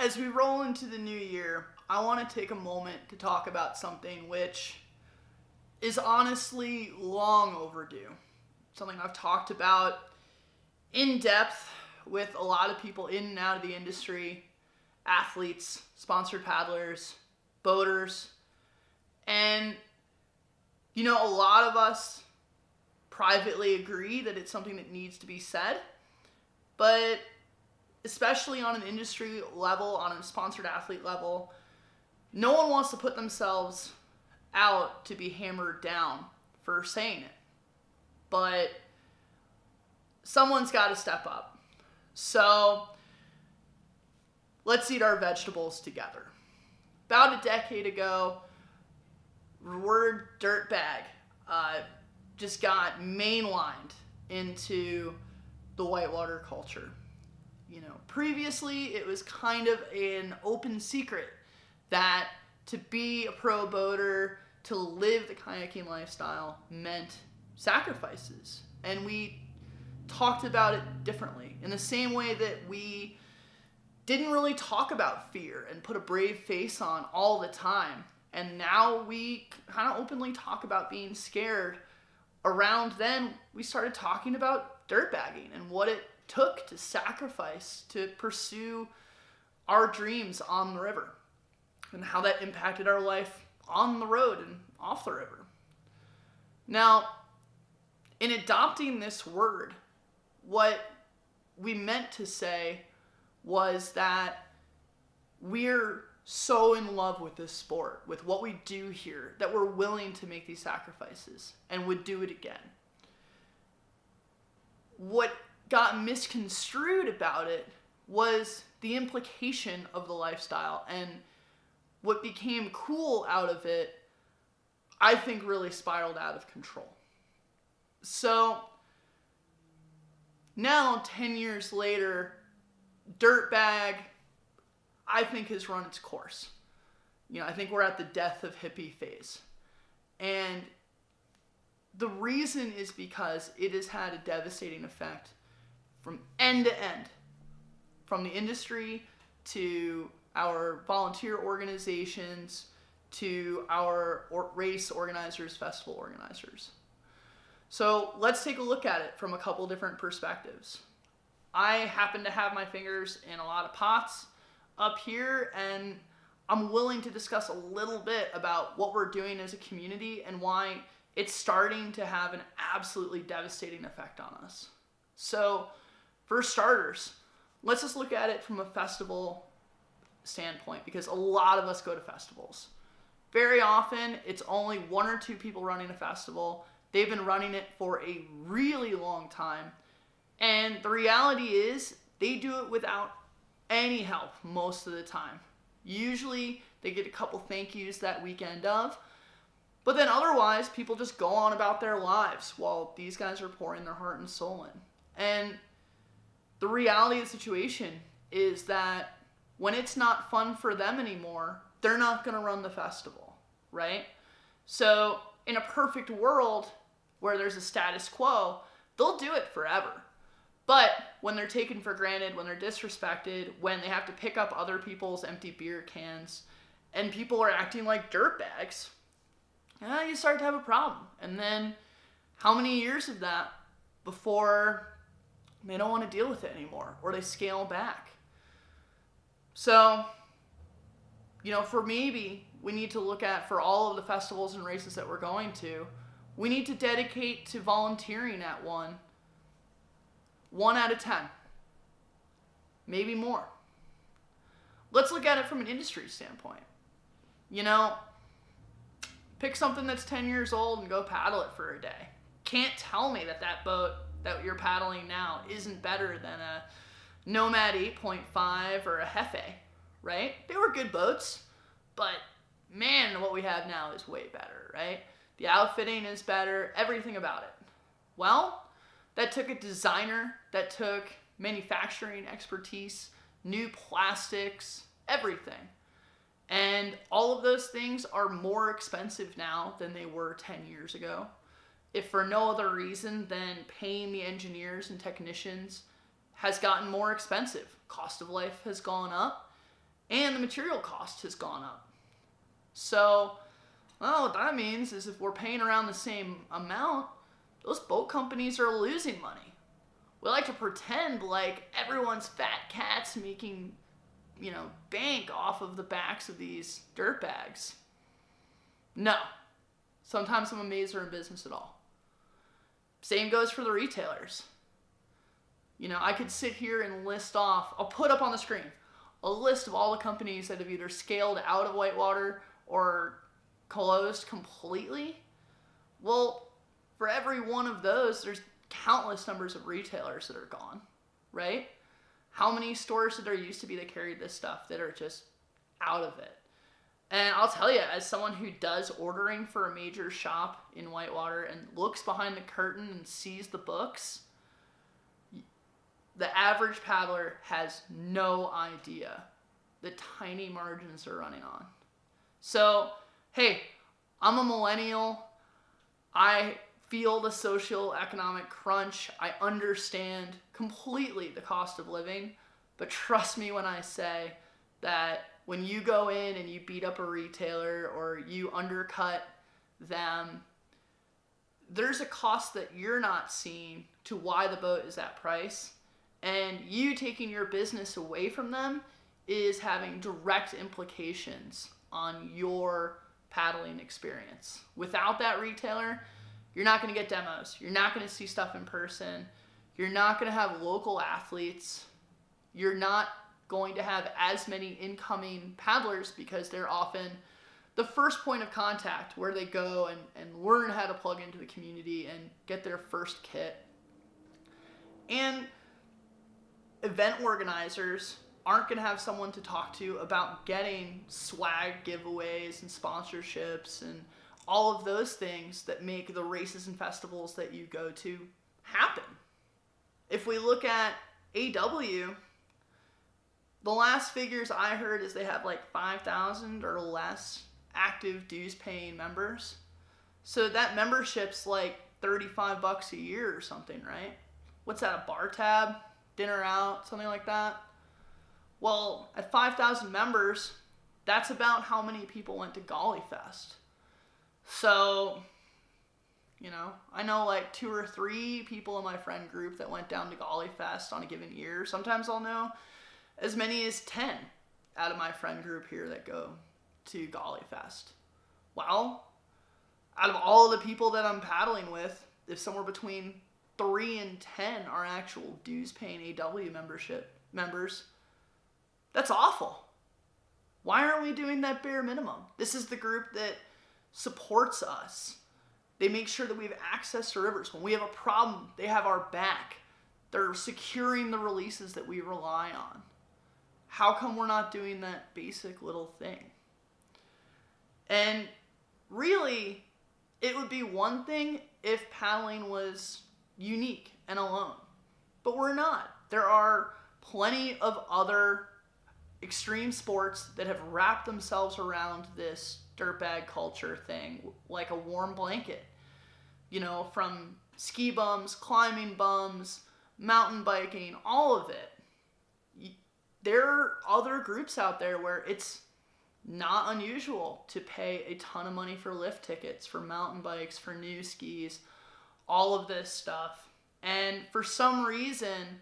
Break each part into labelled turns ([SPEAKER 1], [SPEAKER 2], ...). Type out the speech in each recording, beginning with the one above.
[SPEAKER 1] As we roll into the new year, I want to take a moment to talk about something which is honestly long overdue. Something I've talked about in depth with a lot of people in and out of the industry, athletes, sponsored paddlers, boaters, and a lot of us privately agree that it's something that needs to be said, but especially on an industry level, on a sponsored athlete level, no one wants to put themselves out to be hammered down for saying it. But someone's got to step up. So let's eat our vegetables together. About a decade ago, the word dirtbag just got mainlined into the whitewater culture. Previously it was kind of an open secret that to be a pro boater, to live the kayaking lifestyle meant sacrifices. And we talked about it differently, in the same way that we didn't really talk about fear and put a brave face on all the time. And now we kind of openly talk about being scared. Around then, we started talking about dirtbagging and what it took to sacrifice to pursue our dreams on the river, and how that impacted our life on the road and off the river. Now, in adopting this word, what we meant to say was that we're so in love with this sport, with what we do here, that we're willing to make these sacrifices and would do it again. What got misconstrued about it was the implication of the lifestyle, and what became cool out of it, I think, really spiraled out of control. So now, 10 years later, dirtbag, I think, has run its course. I think we're at the death of hippie phase. And the reason is because it has had a devastating effect from end to end, from the industry to our volunteer organizations to our race organizers, festival organizers. So let's take a look at it from a couple different perspectives. I happen to have my fingers in a lot of pots up here, and I'm willing to discuss a little bit about what we're doing as a community and why it's starting to have an absolutely devastating effect on us. So, for starters, let's just look at it from a festival standpoint, because a lot of us go to festivals. Very often, it's only one or two people running a festival. They've been running it for a really long time. And the reality is, they do it without any help most of the time. Usually, they get a couple thank yous that weekend of. But then otherwise, people just go on about their lives while these guys are pouring their heart and soul in. And the reality of the situation is that when it's not fun for them anymore, they're not going to run the festival, right? So in a perfect world where there's a status quo, they'll do it forever. But when they're taken for granted, when they're disrespected, when they have to pick up other people's empty beer cans, and people are acting like dirtbags, you start to have a problem. And then how many years of that before they don't want to deal with it anymore, or they scale back? So, for maybe we need to look at, for all of the festivals and races that we're going to, we need to dedicate to volunteering at one out of 10. Maybe more. Let's look at it from an industry standpoint. Pick something that's 10 years old and go paddle it for a day. Can't tell me that boat that you're paddling now isn't better than a Nomad 8.5 or a Hefe, right? They were good boats, but man, what we have now is way better, right? The outfitting is better, everything about it. Well, that took a designer, that took manufacturing expertise, new plastics, everything. And all of those things are more expensive now than they were 10 years ago. If for no other reason than paying the engineers and technicians has gotten more expensive. Cost of life has gone up. and the material cost has gone up. So, well, what that means is if we're paying around the same amount, those boat companies are losing money. We like to pretend like everyone's fat cats making, bank off of the backs of these dirtbags. No. Sometimes I'm amazed they're in business at all. Same goes for the retailers. I could sit here and list off, I'll put up on the screen, a list of all the companies that have either scaled out of Whitewater or closed completely. Well, for every one of those, there's countless numbers of retailers that are gone, right? How many stores did there used to be that carried this stuff that are just out of it? And I'll tell you, as someone who does ordering for a major shop in Whitewater and looks behind the curtain and sees the books, the average paddler has no idea the tiny margins they're running on. So, hey, I'm a millennial. I feel the socio-economic crunch. I understand completely the cost of living, but trust me when I say that when you go in and you beat up a retailer or you undercut them, there's a cost that you're not seeing to why the boat is that price. And you taking your business away from them is having direct implications on your paddling experience. Without that retailer, you're not going to get demos. You're not going to see stuff in person. You're not going to have local athletes. You're not going to have as many incoming paddlers because they're often the first point of contact where they go and learn how to plug into the community and get their first kit. And event organizers aren't going to have someone to talk to about getting swag giveaways and sponsorships and all of those things that make the races and festivals that you go to happen. If we look at AW, the last figures I heard is they have like 5,000 or less active dues paying members. So that membership's like $35 a year or something, right? What's that, a bar tab? Dinner out, something like that? Well, at 5,000 members, that's about how many people went to Golly Fest. So, I know like 2 or 3 people in my friend group that went down to Golly Fest on a given year. Sometimes I'll know as many as 10 out of my friend group here that go to Golly Fest. Well, out of all the people that I'm paddling with, if somewhere between 3 and 10 are actual dues paying AW members, that's awful. Why aren't we doing that bare minimum? This is the group that supports us. They make sure that we have access to rivers. When we have a problem, they have our back. They're securing the releases that we rely on. How come we're not doing that basic little thing? And really, it would be one thing if paddling was unique and alone. But we're not. There are plenty of other extreme sports that have wrapped themselves around this dirtbag culture thing like a warm blanket. From ski bums, climbing bums, mountain biking, all of it. There are other groups out there where it's not unusual to pay a ton of money for lift tickets, for mountain bikes, for new skis, all of this stuff. And for some reason,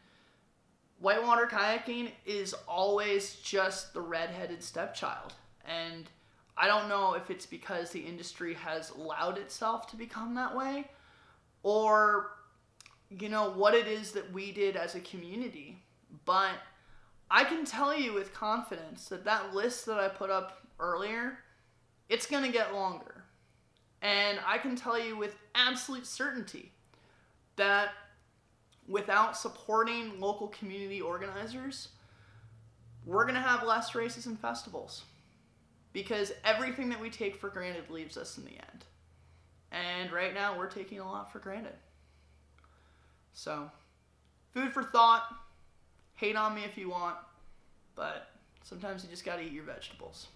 [SPEAKER 1] whitewater kayaking is always just the redheaded stepchild. And I don't know if it's because the industry has allowed itself to become that way, or, what it is that we did as a community. But I can tell you with confidence that list that I put up earlier, it's going to get longer. And I can tell you with absolute certainty that without supporting local community organizers, we're going to have less races and festivals. Because everything that we take for granted leaves us in the end. And right now, we're taking a lot for granted. So, food for thought. Hate on me if you want. But sometimes you just got to eat your vegetables.